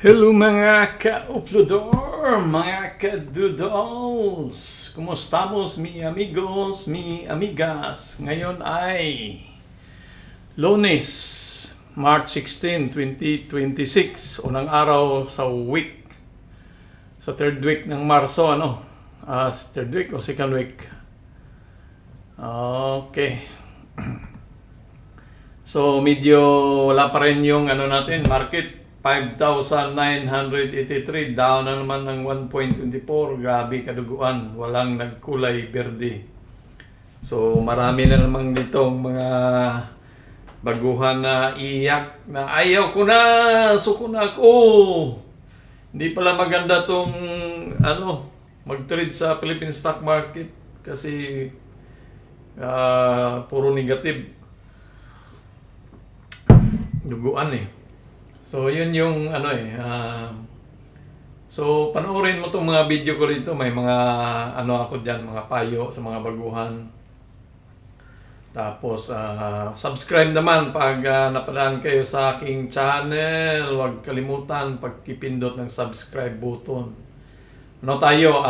Hello mga ka-uploador, mga ka-doodles! Kumusta mi amigos, mi amigas? Ngayon ay Lunes, March 16, 2026. Unang araw sa week. Sa third week ng Marso, third week o second week? Okay. So medyo wala pa rin yung market. 5,983, down na naman ng 1.24. Grabe kaduguan, walang nagkulay berde. So marami na namang ditong mga baguhan na iyak na ayaw ko na, suko na ako. Hindi pala maganda tong mag-trade sa Philippine stock market kasi puro negative. Duguan eh. So, yun yung so, panoorin mo itong mga video ko rito. May mga ako dyan, mga payo sa mga baguhan. Tapos, subscribe naman pag napadaan kayo sa aking channel. Huwag kalimutan pagkipindot ng subscribe button. Tayo,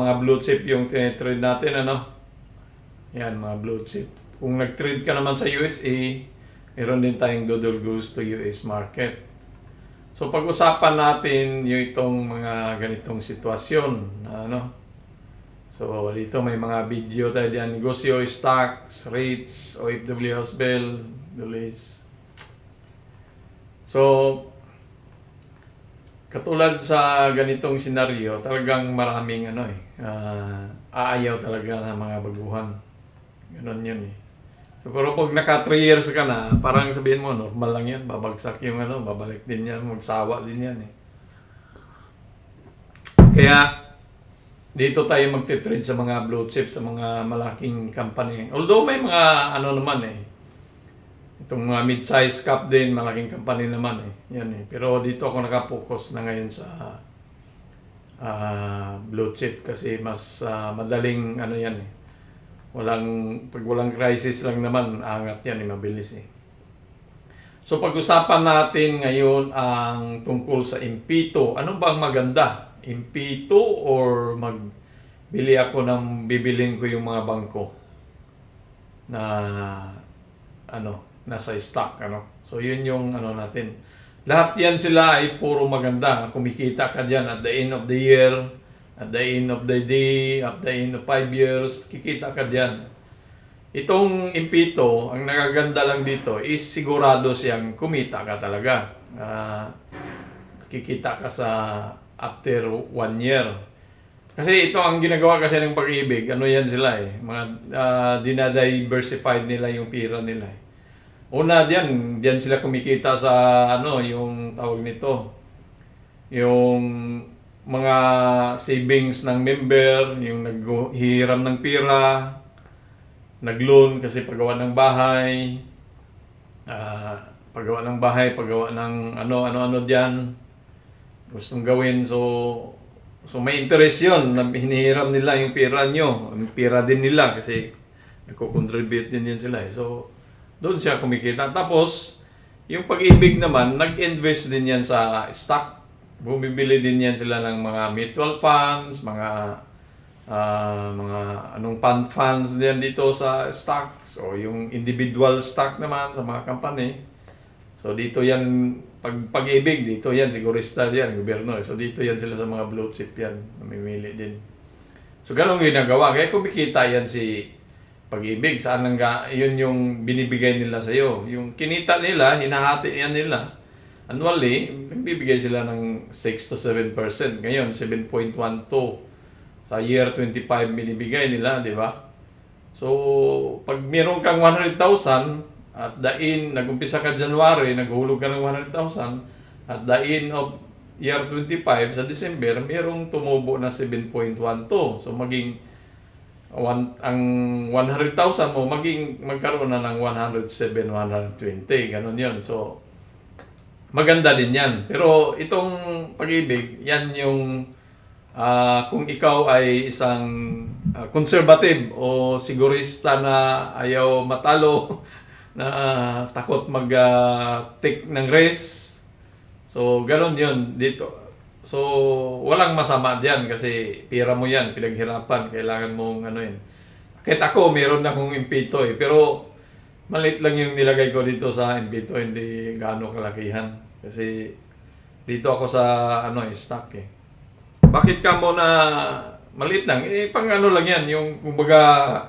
mga blue chip yung trade natin, Yan, mga blue chip. Kung nag-trade ka naman sa USA, meron din tayong Doodle Goes to US market. So pag-usapan natin yung itong mga ganitong sitwasyon So dito may mga video tayo diyan, negosyo, stocks, rates, OFW house bill, delays. So katulad sa ganitong senaryo, talagang maraming aayaw talaga ng mga baguhan. Ganon yun eh. So, pero pag naka 3 years ka na, parang sabihin mo, normal lang yan. Babagsak yung babalik din yan, magsawa din yan eh. Kaya, dito tayo magtitrade sa mga blue chip, sa mga malaking company. Although may mga naman eh. Itong mga mid-size cap din, malaking company naman eh. Yan eh. Pero dito ako nakapokus na ngayon sa blue chip kasi mas madaling yan eh. Pag walang crisis lang naman, angat yan, mabilis eh. So pag-usapan natin ngayon ang tungkol sa MP2. Ano bang maganda? MP2 or magbili ako ng bibilin ko yung mga bangko na nasa stock, So yun yung natin. Lahat yan sila ay puro maganda. Kumikita ka dyan at the end of the year, at the end of the day, at the end of 5 years, kikita ka diyan. Itong impito, ang nakaganda lang dito is sigurado siyang kumita ka talaga. Kikita ka sa after 1 year. Kasi ito ang ginagawa kasi ng Pag-ibig, yan sila eh. Mga dinadiversified nila yung pira nila eh. Una diyan sila kumikita sa yung tawag nito. Yung mga savings ng member, yung naghihiram ng pira, nag-loan kasi paggawa ng bahay, paggawa ng ano-ano dyan, gustong gawin. So may interest yun na hinihiram nila yung pira nyo. Yung pira din nila kasi nagko-contribute din yun sila. So doon siya kumikita. Tapos yung Pag-ibig naman, nag-invest din yan sa stock. Bumibili din yan sila ng mga mutual funds, mga funds din dito sa stock. So yung individual stock naman sa mga company. So dito yan, Pag-ibig, dito yan, sigurista yan, gobyerno. So dito yan sila sa mga blue chip yan, namimili din. So ganun ginagawa. Kaya kumikita yan si Pag-ibig. Yun yung binibigay nila sa iyo. Yung kinita nila, hinahati yan nila. Annually, nagbibigay sila ng 6 to 7%. Ngayon, 7.12. Sa year 25 binibigay nila, di ba? So, pag meron kang 100,000, at the end, nag-umpisa ka January, naghulog ka ng 100,000, at the end of year 25, sa December, merong tumubo na 7.12. So, ang 100,000 mo, magkaroon na ng 107, 120. Ganon yun. So, maganda din yan. Pero itong Pag-ibig, yan yung kung ikaw ay isang conservative o sigurista na ayaw matalo, na takot mag-take ng risk, So, ganun yun dito. So, walang masama diyan kasi pira mo yan, pinaghirapan, kailangan mong ano yun. Kahit ako, meron na akong impito eh. Pero, maliit lang yung nilagay ko dito sa impito, hindi gaano kalakihan. Kasi, dito ako sa ano eh, stock eh. Bakit ka mo na maliit lang? Eh, pang ano lang yan, yung kumbaga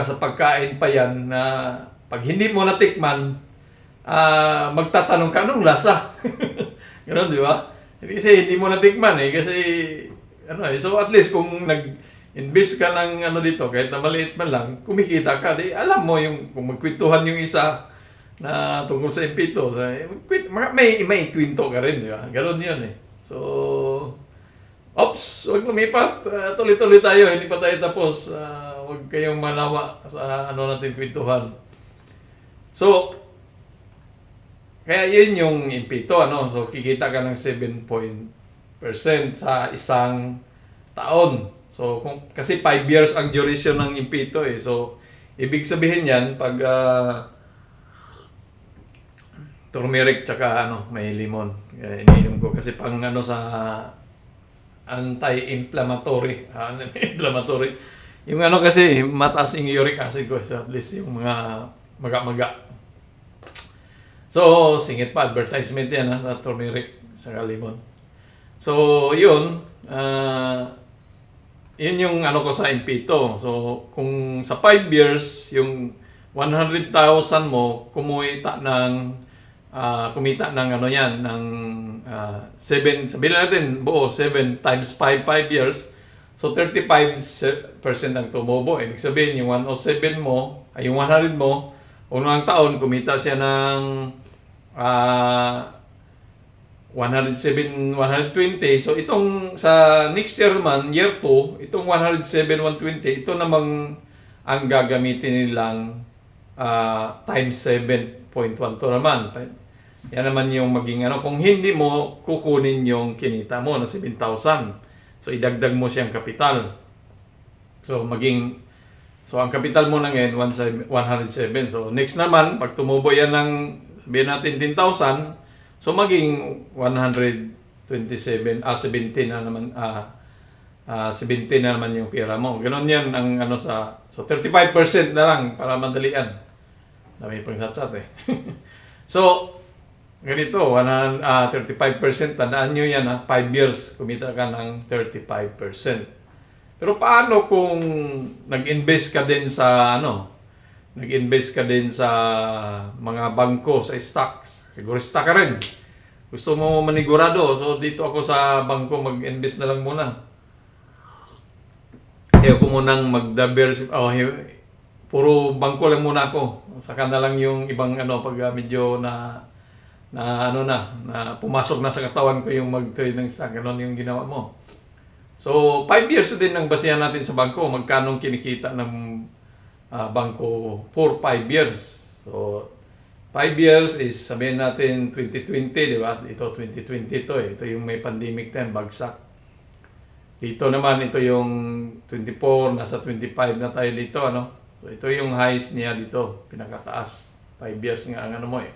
sa pagkain pa yan na pag hindi mo natikman, magtatanong ka, anong lasa? Ganun, di ba? Kasi hindi mo natikman eh, kasi ano eh, so at least kung nag-invest ka ng ano dito, kahit na maliit man lang, kumikita ka, di alam mo yung, kung magkwentuhan yung isa na tungkol sa impito, may kwento ka rin, di ba? Ganun yun eh. So, ops, huwag lumipat. Tuloy-tuloy tayo, hindi pa tayo tapos. Huwag kayong manawa sa ano natin kwentuhan. So, kaya yun yung impito, ano? So, kikita ka ng 7% sa isang taon. So, kasi 5 years ang duration ng impito eh. So, ibig sabihin yan, pag turmeric tsaka may lemon. Iniinom ko kasi pang sa anti-inflammatory. Inflammatory. Yung kasi, mataas yung uric acid ko. So, at least yung mga maga-maga. So, singit pa. Advertisement yan sa turmeric sa lemon. So, yun. Yun yung ko sa impito. So, kung sa 5 years, yung 100,000 mo, kumita ng yan, ng 7, sabihin natin, buo, 7 times 5 years. So, 35% ang tumubo. Ibig sabihin, yung 107 mo, ay yung 100 mo, unang taon, kumita siya ng 107, 120. So, itong sa next year naman, year 2, itong 107, 120, ito namang ang gagamitin nilang times 7.12 naman. Yan naman yung maging kung hindi mo kukunin yung kinita mo na 7,000. So, idagdag mo siyang kapital. So, ang kapital mo na ngayon, 107. So, next naman, pag tumubo yan ng, sabihin natin, 10,000, so, maging 127, 17 na naman, 17 na naman yung pera mo. Ganon yan ang so 35% na lang para madalian. Dami pang satsat eh. So, ganito, 35%, tandaan nyo yan 5 years, kumita ka ng 35%. Pero paano kung nag-invest ka din sa mga bangko, sa stocks? Sigurista ka rin. Gusto mo manigurado, so dito ako sa bangko, mag-invest na lang muna. Ayaw ko munang mag-diversify, puro bangko lang muna ako. Saka na lang yung ibang pag medyo na pumasok na sa katawan ko yung mag-trade ng stock. Ganon yung ginawa mo. So, 5 years din ang basihan natin sa bangko. Magkano kinikita ng bangko for 5 years. So, 5 years is, sabihin natin, 2020, di ba? Ito, 2020 ito eh. Ito yung may pandemic na bagsak. Dito naman, ito yung 24, nasa 25 na tayo dito, So, ito yung highs niya dito, pinakataas. 5 years nga ang mo eh.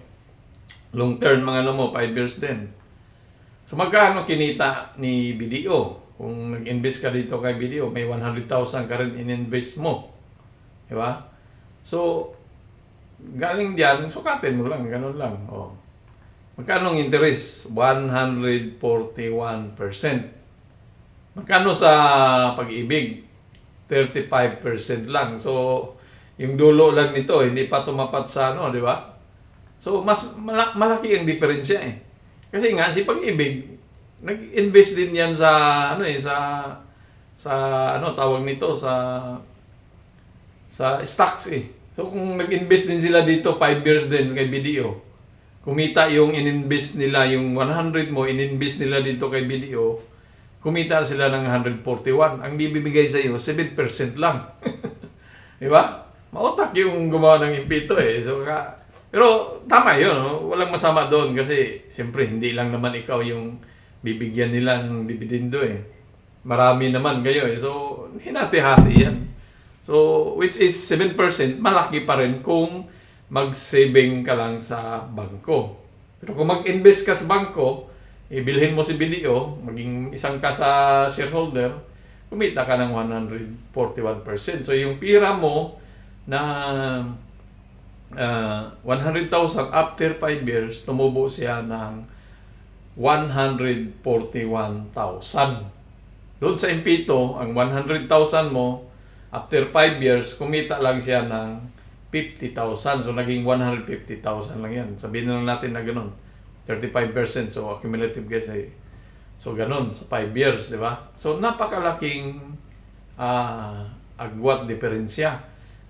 Long term mga mo, 5 years din. So, magkano kinita ni BDO? Kung nag-invest ka dito kay BDO, may 100,000 ka rin in-invest mo. Di ba? So, galing diyan, sukatin mo lang, ganun lang. Magkano ang interest? 141%. Magkano sa pag-ibig? 35% lang. So, yung dulo lang nito, hindi pa tumapat sa di ba? So, mas malaki ang diferensya eh. Kasi nga, si Pag-ibig, nag-invest din yan sa, tawag nito, sa stocks eh. So, kung nag-invest din sila dito, 5 years din kay BDO, kumita yung in-invest nila, yung 100 mo, in-invest nila dito kay BDO, kumita sila ng 141. Ang bibigay sa iyo, 7% lang. Di ba? Mautak yung gumawa ng impito eh. So, pero tama yun, walang masama doon kasi siyempre hindi lang naman ikaw yung bibigyan nila ng dividendo eh. Marami naman kayo eh. So, hinati-hati yan. So, which is 7%, malaki pa rin kung mag-saving ka lang sa bangko. Pero kung mag-invest ka sa bangko, ibilhin mo si BDO, maging isang ka sa shareholder, kumita ka ng 141%. So yung pira mo na 100,000 after 5 years, tumubo siya ng 141,000. Doon sa Impito, ang 100,000 mo, after 5 years, kumita lang siya ng 50,000. So, naging 150,000 lang yan. Sabihin na lang natin na ganun. 35%. So, accumulative guys ay. So, ganun. Sa 5 years, di ba? So, napakalaking agwat diferensya.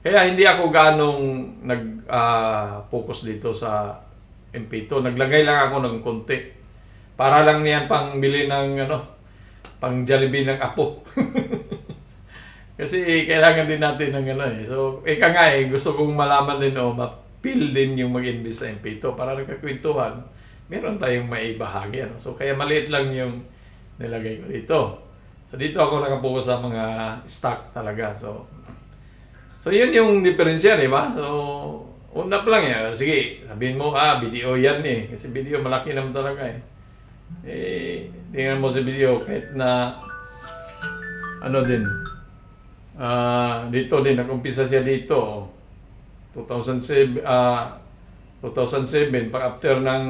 Kaya hindi ako ganong nag-focus dito sa Impito. Naglagay lang ako ng konti. Para lang niyan pang bili ng pang Jollibee ng apo. Kasi kailangan din natin ng So, ika nga gusto kong malaman din ma-feel din yung mag-invest sa Impito para nagkakwentuhan. Meron tayong maibahagi. So, kaya maliit lang yung nilagay ko dito. So, dito ako nakapokus sa mga stock talaga. So yun yung diferensya, di ba? So, una pa lang yan. Sige, sabihin mo, BDO yan Kasi BDO malaki naman talaga tingnan mo sa video kahit na dito din, nag-umpisa siya dito 2007 pag after ng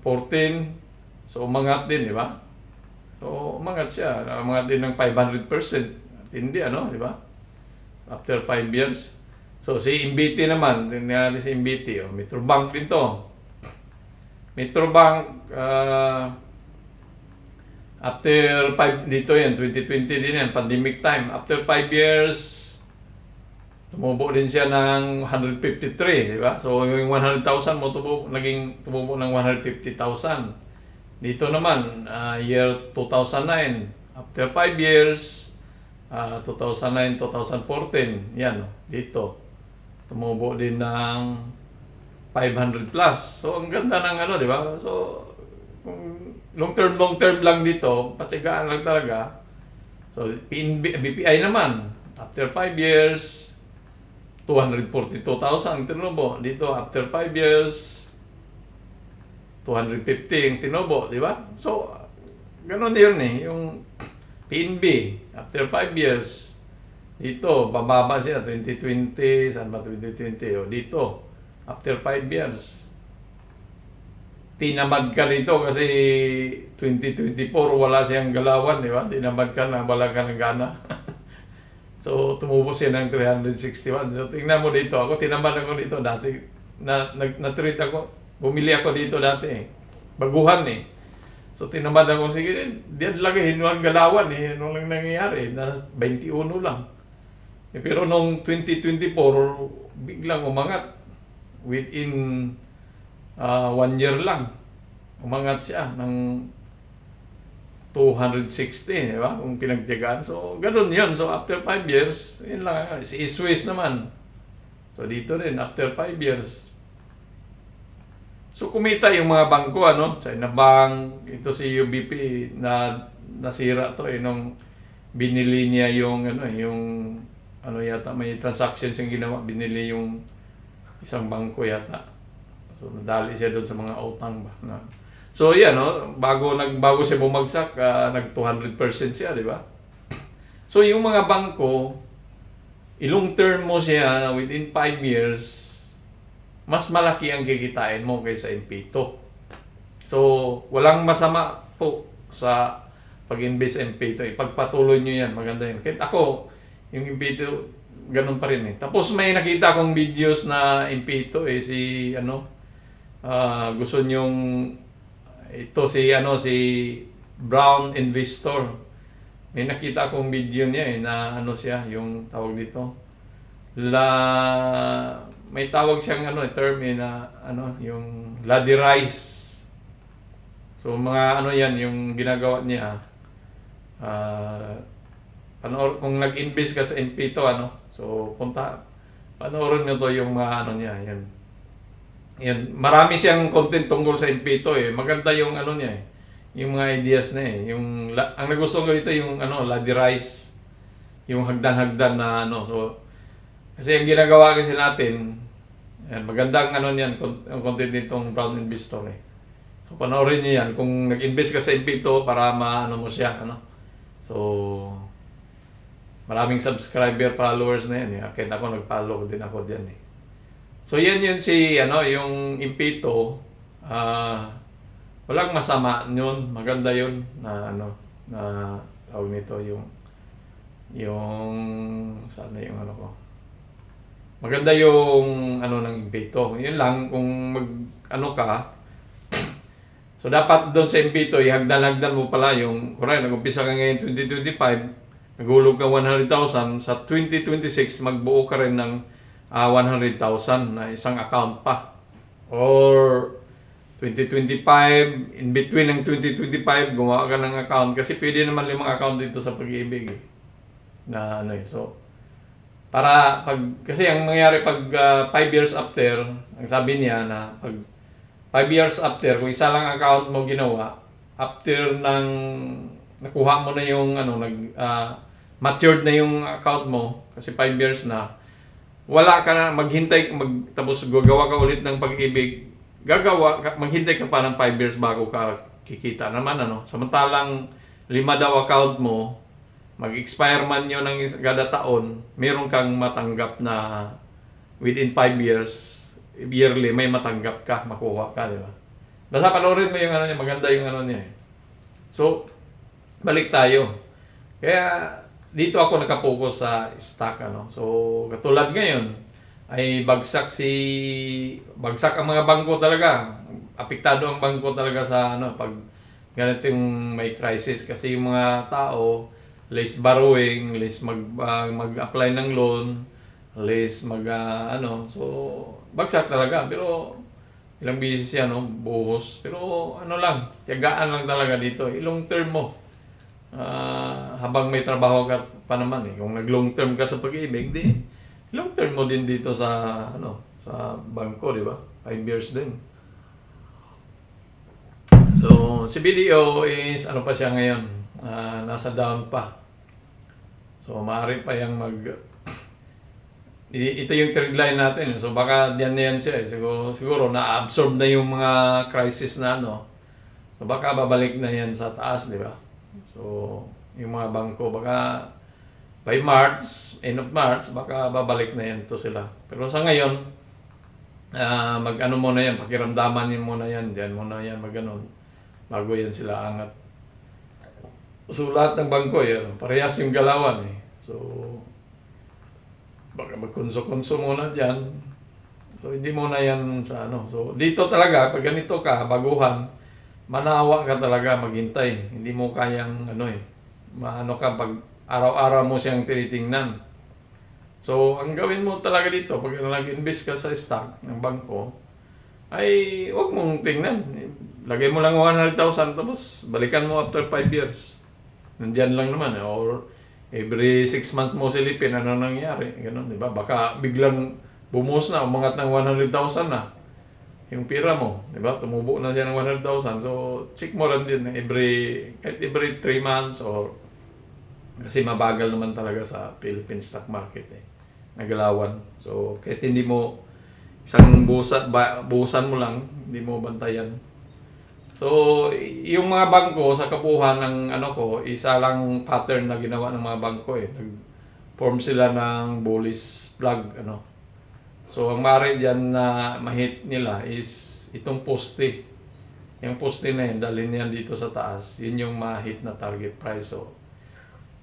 14 so umangat din, di ba? So umangat siya, umangat din ng 500%. Hindi di ba? After 5 years. So si MBT naman, tingnan natin si MBT, Metrobank din to. Metrobank after 5 dito yan, 2020 din yan, pandemic time. After 5 years, tumubo din siya ng 153, di ba? So yung 100,000 mo naging tumubo ng 150,000. Dito naman, year 2009, after 5 years, 2009, 2014, yan, dito. Tumubo din ng 500 plus. So, ang ganda ng di ba? So, kung long term lang dito, patigaan lang talaga. So, BPI naman, after 5 years, 242,000 tinubo. Dito, after 5 years, 250 ang tinubo, di ba? So, ganun yun yung PNB, after 5 years, dito, bababa siya, 2020, saan ba 2020? Dito, after 5 years. Tinamad ka dito kasi 2024, wala siyang galawan, di ba? Tinamad ka na, wala ka ng gana. So, tumubo siya ng 361. So, tingnan mo dito, tinamad ako dito dati. Na-treat ako, bumili ako dito dati Baguhan So, tinamad ako, sige, diyan lagi, hinuang galawan Ano lang nangyayari? 21 lang. Pero nung 2024, biglang umangat. Within 1 year lang, umangat siya ng 260, di ba? Kung pinagtiyagaan. So, ganun yun. So, after 5 years, yun lang. Si Swiss naman. So, dito rin, after 5 years. So, kumita yung mga bangko, China Bank, ito si UBP na nasira to nung binili niya yung yata may transactions yung ginawa, binili yung isang bangko yata. So nadali siya doon sa mga utang ba. So yan bago siya bumagsak, nag 200% siya, di ba? So yung mga bangko, ilong term mo siya within 5 years, mas malaki ang kikitain mo kaysa Impito. So walang masama po sa pag-invest sa Impito. Ipagpatuloy nyo yan, maganda yan. Kahit ako, yung Impito, ganun pa rin Tapos may nakita akong videos na Impito si gusto nyong ito si Brown Investor. May nakita akong video niya na siya, yung tawag dito. May tawag siyang term na yung laderize. So mga yan yung ginagawa niya. Kung nag-invest ka sa Impito, so panoorin nyo to yung mga niya, yan. Yan, marami siyang content tungkol sa Impito Maganda yung niya yung mga ideas na ang nagustuhan ko dito yung laderize, yung hagdan-hagdan na so kasi ang ginagawa kasi natin, yan, magandang niyan, ang content nitong Brown Investor So, panoorin nyo yan. Kung nag-invest ka sa Impito para maano mo siya, ano. So, maraming subscriber, followers na yan. Eh. Kahit ako, nag-follow din ako dyan eh. So, yan yun si, ano, yung Impito. Walang masama yun. Maganda yun na, ano, na tawag nito, sana yung ano ko. Maganda yung, ano, ng Impito. Yun lang, kung ano ka, so, dapat doon sa Impito, ihagdan-hagdan mo pala yung, correct, nag-umpisa ka ngayon 2025, naghulog ka 100,000, sa 2026, magbuo ka rin ng 100,000 na isang account pa. Or 2025, in between ng 2025, gumawa ka ng account. Kasi pwede naman 5 account dito sa Pag-ibig eh. Na ano eh. So, kasi ang mangyayari pag 5 years after, ang sabi niya na pag 5 years after, kung isa lang account mo ginawa, after ng nakuha mo na yung ano, matured na yung account mo, kasi 5 years na, wala ka na, tapos gagawa ka ulit ng Pag-ibig, maghintay ka pa ng 5 years bago ka kikita naman, ano. Samantalang 5 daw account mo, mag-expire man yun ng kada taon, meron kang matanggap na within 5 years, yearly, may matanggap ka, makuha ka, di ba? Basta panoorin mo yung ano niya, maganda yung ano niya eh. So, balik tayo. Kaya, dito ako nakapokus sa stock, ano. So, katulad ngayon, ay bagsak ang mga bangko talaga. Apektado ang bangko talaga sa ano, pag ganito yung may crisis. Kasi yung mga tao, less borrowing, less mag-apply ng loan, less so bagsak talaga. Pero ilang beses yan, no? Buhos. Pero ano lang, tiyagaan lang talaga dito. Long term mo. Habang may trabaho ka pa naman eh. Kung nag-long term ka sa Pag-ibig, di long term mo din dito sa sa bangko, di ba? 5 years din. So, si BDO is ano pa siya ngayon? Nasa down pa. So, maaari pa yang ito yung trend line natin. So, baka diyan na yan siya eh. Siguro na-absorb na yung mga crisis na ano. So, baka babalik na yan sa taas, di ba? So, yung mga bangko, baka by March, end of March, baka babalik na yan to sila. Pero sa ngayon, mag-ano muna yan, pakiramdaman yun muna yan, diyan muna yan, mag-ano, bago yan sila angat. So, lahat ng bangko, yan, parehas yung galawan eh. So, baka magkonso-konso muna dyan. So, hindi muna yan sa ano. So, dito talaga, pag ganito ka, baguhan, manawa ka talaga maghintay. Hindi mo kayang ano eh, maano ka pag araw-araw mo siyang tinitingnan. So, ang gawin mo talaga dito, pag nag-invest ka sa stock ng bangko, ay huwag mong tingnan. Lagay mo lang 100,000 tapos balikan mo after 5 years. Nandiyan lang naman eh. Or every 6 months mo silipin, ano nangyari. Ganun, di ba? Baka biglang bumuhos na, umangat ng 100,000 na yung pira mo, di ba? Tumubo na siya ng 100,000. So, check mo lang din kahit every 3 months or kasi mabagal naman talaga sa Philippine stock market eh. Nagalawan. So, kahit hindi mo isang buhusan mo lang, hindi mo bantayan. So, yung mga bangko sa kabuuan ng ano ko, isa lang pattern na ginawa ng mga bangko eh. Nag-form sila ng bullish flag, ano. So, ang mari dyan na ma-hit nila is itong poste. Yung poste na yun, dalhin yan dito sa taas. Yun yung ma-hit na target price. So,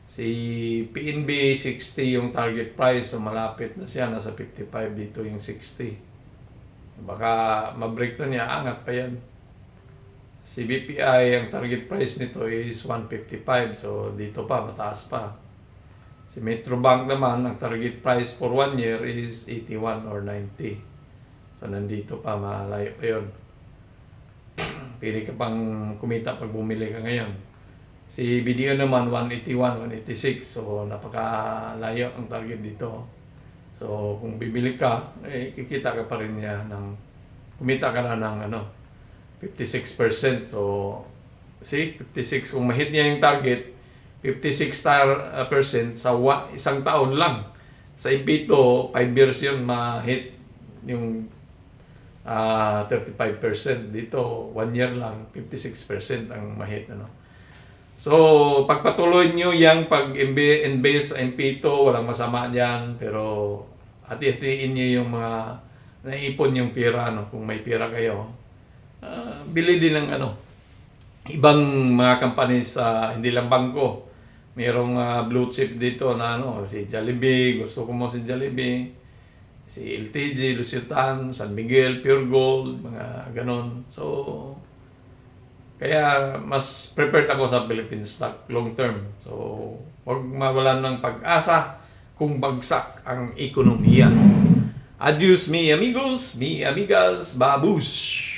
si PNB 60 yung target price. So, malapit na siya. Nasa 55 dito yung 60. Baka ma-break na niya. Angat pa yan. Si BPI, ang target price nito is 155. So, dito pa, mataas pa. Si Metrobank naman, ang target price for 1 year is 81 or 90. So, nandito pa, malayo pa yun. Pili ka pang kumita pag bumili ka ngayon. Si BDO naman, 181, 186. So, napakalayo ang target dito. So, kung bibili ka, kikita ka pa rin niya kumita ka na ng 56%. So, see, 56. Kung ma-hit niya yung target, 56% sa isang taon lang. Sa Impito, 5 years yun ma-hit yung 35%. Dito, 1 year lang, 56% ang mahit. Ano. So, pagpatuloy nyo yung pag-invest sa MP2, walang masama dyan. Pero, hati-hatiin nyo yung mga naipon yung pera. Ano, kung may pera kayo, bili din ng ibang mga companies, hindi lang bangko. Merong blue chip dito na si Jollibee, gusto ko mo si Jollibee, si LTG, Lusitan, San Miguel, Pure Gold, mga ganon. So, kaya mas prepared ako sa Philippine stock long term. So, huwag mawalan ng pag-asa kung bagsak ang ekonomiya. Adios mi amigos, mi amigas, babush!